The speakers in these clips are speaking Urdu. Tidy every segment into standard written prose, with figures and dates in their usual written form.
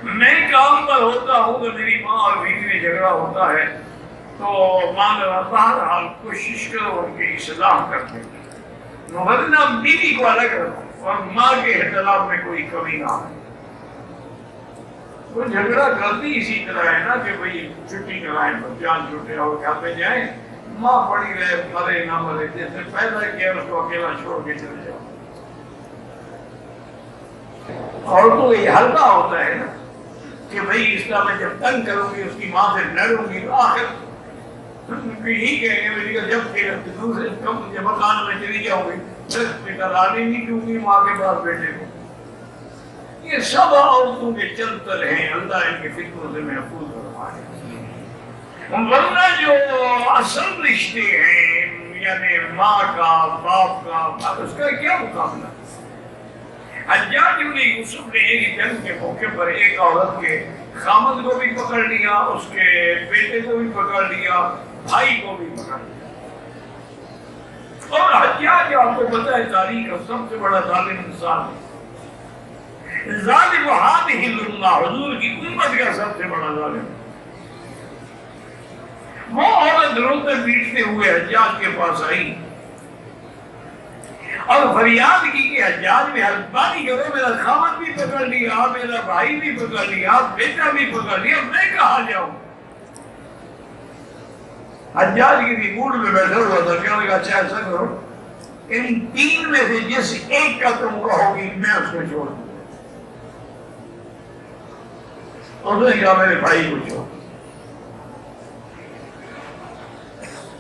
میں کام پر ہوتا ہوں تو میری ماں اور بیوی میں جھگڑا ہوتا ہے تو ماں بہرحال کوشش کرو ان کی اصلاح کرنے کی، ورنہ بیوی کو الگ رکھو اور ماں کے اختلاف میں کوئی کمی نہ ہو۔ وہ جھگڑا کرتی اسی طرح ہے نا کہ بھئی چھٹی کرائیں جان چھوٹے اور گھر پہ جائیں، ماں پڑی رہے مرے نہ مرے، جیسے پیدا کیا اس کو اکیلا چھوڑ کے چلے جاؤ۔ اور تو یہ ہلکا ہوتا ہے نا کہ بھئی اس کا میں جب تنگ کروں گی اس کی ماں سے لڑوں گی تو آخر یہی کہیں گے جب کہ دوسرے کم جب مکان میں چلی جاؤں گی لانے نہیں دوں گی ماں کے پاس بیٹے کو۔ یہ سب عورتوں کے چلتے رہے، اللہ ان کے فتنوں سے محفوظ فرمائے۔ ورنہ جو اصل رشتے ہیں یعنی ماں کا باپ کا، اس کا کیا مقابلہ؟ حجاج بن یوسف نے ایک جنگ کے موقع پر ایک عورت کے خامد کو بھی پکڑ لیا، اس کے بیٹے کو بھی پکڑ لیا، بھائی کو بھی پکڑ لیا۔ اور حجاج آپ کو پتہ ہے تاریخ کا سب سے بڑا ظالم انسان ہے، ظالم ہذہ الامہ، حضور کی امت کا سب سے بڑا ظالم۔ وہ عورت روتے پیٹتے ہوئے حجاج کے پاس آئی اور فریاد کی کہ حجاج میں مہربانی کرو، میرا خامد بھی پکڑ لیا، میرا بھائی بھی پکڑ لیا، بیٹا بھی پکڑ لیا، میں کہاں جاؤں؟ حجاج کی بھی موڈ میں بیٹھا ہوا تھا، کہنے لگا اچھا ایسا کرو، ان تین میں سے جس ایک کا تم کہو گی میں اس کو چھوڑ دوں۔ اس نے کہا میرے بھائی کو چھوڑ۔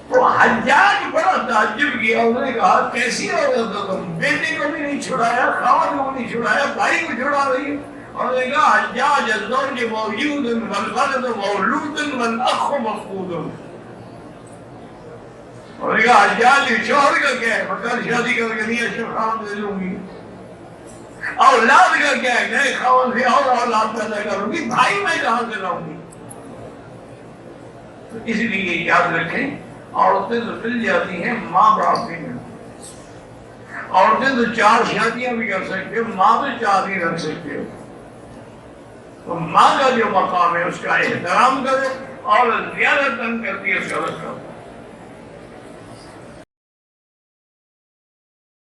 تو حجاج بڑا تعجب کیا، اس نے کہا کیسی عورت ہو تم، بیٹے کو بھی نہیں چھڑایا، خامد کو نہیں چھڑایا، بھائی کو چھڑا رہی ہے؟ اور نے کہا حجاج الزوج موجود والولد مولود والاخ مفقود۔ اور نے کہا حجاج شوہر کا کیا ہے، مکان شادی کر کے نہیں اشرف خان دے دوں گی، اولاد کا کیا ہے، نئے خاون سے اور اولاد پیدا کروں گی، بھائی میں کہاں سے لاؤں گی؟ تو اس لیے یاد رکھیں عورتیں تو مل جاتی ہیں، ماں باپ بھی نہیں۔ عورتیں تو 4 شادیاں بھی کر سکتے ہو، ماں تو 4 ہی رکھ سکتے ہو۔ تو ماں کا جو مقام ہے اس کا احترام کرو، اور زیادہ تنگ کرتی ہے اس کا رد کرو۔